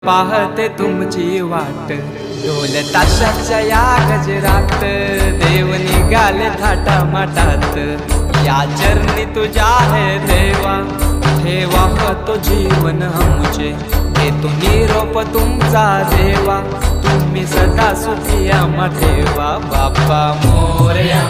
पाहते तुमची वाट, ढोल ताशाच्या या गजरात देव निघाले थाटा माटात। या चरणी तुझ्या है देवा, ठेवा तो जीवन आमचे, देतो निरोप तुमचा देवा, तुम्ही सदा सुखी आम्हा ठेवा। बाप्पा मोरया।